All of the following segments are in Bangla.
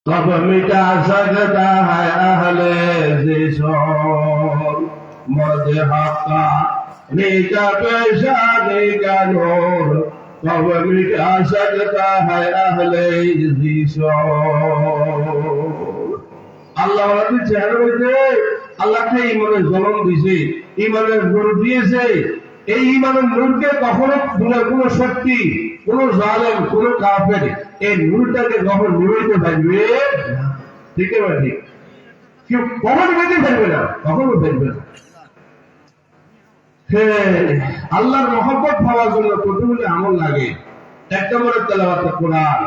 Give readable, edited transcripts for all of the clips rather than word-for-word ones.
कब मिटा सकता है अहले जिसोर मर्द हक्का नीका पेशानी का नूर कब मिटा सकता है अहले जिसोर আল্লাহ আমাদের চেহারা মধ্যে আল্লাহকে ইমানের জন্ম দিয়েছে, ইমানের নূর দিয়েছে। এই ইমানের নূরকে কখনো কোনো শক্তি, কোন জালেম, কোন কাফের এই নূরটাকে কখনো নিভাইতে পারবে না। ঠিক আছে, ঠিক কেউ কখনো নিভাইতে পারবে না, কখনো পারবে না। আল্লাহর মহব্বত পাওয়ার জন্য কতগুলি আমল লাগে। এক নম্বরে তেলাওয়াত কোরআন,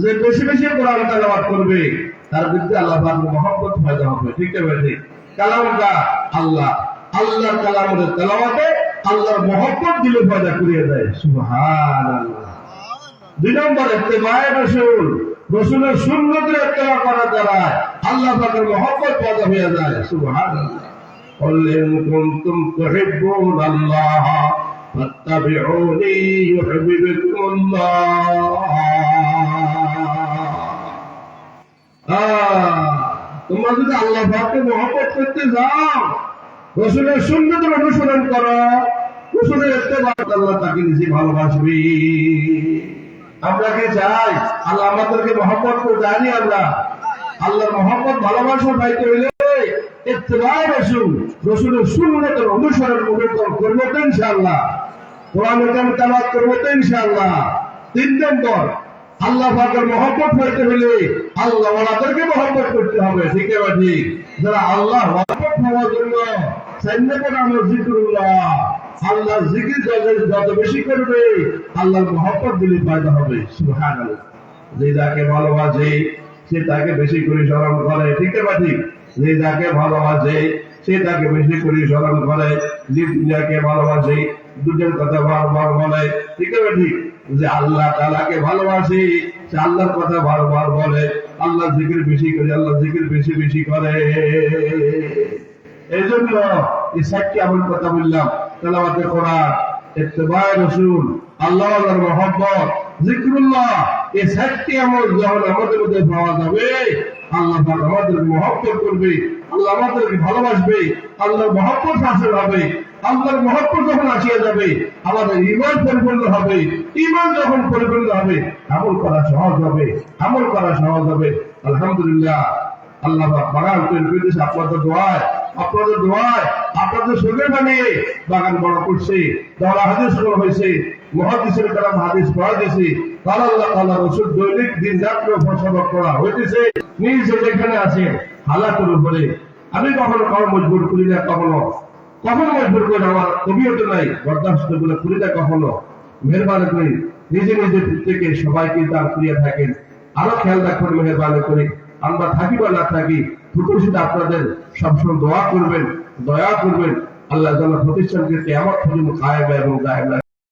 যে বেশি বেশি কোরআন তেলাওয়াত করবে তার বিরুদ্ধে আল্লাহ পাকের মহব্বত পয়দা হবে। ঠিক আছে, ঠিক কালামটা আল্লাহ, আল্লাহর কালামের তেলাওয়াতে আল্লাহর মহব্বত দিলে পয়দা করিয়ে দেয়। সুবহানাল্লাহ। দুই নম্বর ইত্তেবায়ে রাসূল, রাসূলের সুন্নতের ইত্তেবা করার দ্বারা আল্লাহ পাকের মহব্বত পয়দা হয়ে যায়। সুবহানাল্লাহ। قل إن كنتم تحبون الله فاتبعوني يحببكم الله। তোমরা যদি আল্লাহ পাককে মহব্বত করতে যাও, রাসূলের সুন্নতের অনুসরণ করো, রাসূলের ইত্তেবা করো, আল্লাহ তাকে নিজে ভালোবাসবে। আমরা কি চাই আল্লাহ আমাদেরকে মহব্বত করে? জানি আমরা আল্লাহর মহব্বত ভালোবাসা পাইতে হইলে ইত্তেবায়ে রাসূল, রাসূলের সুন্নতের অনুসরণ করবো তো ইনশাআল্লাহ, কোরআনের কালাম তেলাওয়াত করবো তো ইনশাআল্লাহ। তিন নম্বর, আল্লাহ পাকের মহব্বত পাইতে হলে আল্লাহ ওয়ালাদেরকে মহব্বত করতে হবে। ঠিক আছে, ঠিক যারা আল্লাহ মহব্বত পাওয়ার জন্য সান্নাতের আমল জিকিরুল্লাহ, আল্লাহর জিকির যত বেশি করবে আল্লাহর মহব্বত দিলে পয়দা হবে। সুবহানাল্লাহ। যে যাকে ভালোবাসে সে তাকে বেশি করে স্মরণ করে। ঠিক আছে, ঠিক যে যাকে ভালোবাসে সে তাকে বেশি করে স্মরণ করে, যে দুনিয়াকে ভালোবাসে দুজন কথা বারবার বলে। ঠিক আছে, ঠিক যে আল্লাহ তাআলাকে ভালোবাসে সে আল্লাহর কথা বারবার বলে, আল্লাহ জিকির বেশি করে, আল্লাহ জিকির বেশি বেশি করে। এই জন্য এই চারটি আমল কথা বললাম, তেলাওয়াতে কোরআন, ইত্তেবায়ে রাসূল, আল্লাহর মহব্বত, জিকিরুল্লাহ। এই চারটি আমল যখন আমাদের মধ্যে পাওয়া যাবে আল্লাহ পাক আমাদের মহব্বত করবে, আল্লাহ আমাদেরকে ভালোবাসবে, আল্লাহর মহব্বত হাসিল হবে। আল্লাহর মহব্বত যখন আসিয়া যাবে আমাদের ঈমান পরিপূর্ণ হবে। ঈমান যখন পরিপূর্ণ হবে আমল করা সহজ হবে, আমল করা সহজ হবে। আলহামদুলিল্লাহ, আল্লাহ পাক বাগান তৈরি করে দিয়েছে আপনাদের দোয়ায়, আপনাদের দোয়ায়, আপনাদের সুযোগ বানিয়ে বাগান বড় করছে, দওয়া হাদিস করা হয়েছে, মুহাদ্দিসের কালাম হাদিস পড়া দিয়েছে, কাল আল্লাহ কাল রাসূল দৈনিক দিন রাত্রে ফসবক করা হইতেছে। নিজে যেখানে আছেন হালাতের উপরে আমি কখনো কারো মজবুর করি না, কখনো মজবুর করি না, আমার কবিয়ত নাই, বরদাস্ত করে করি না কখনো। মেহরবানি করি নিজে নিজে থেকে সবাইকে তার প্রিয় থাকেন, আরো খেয়াল রাখবেন। মেহরবানি করি আমরা থাকি বা না থাকি প্রতিষ্ঠিত আপনাদের সবসময় দোয়া করবেন, দয়া করবেন। আল্লাহ যেন প্রতিষ্ঠানকে কিয়ামত পর্যন্ত কায়েম এবং দায়েম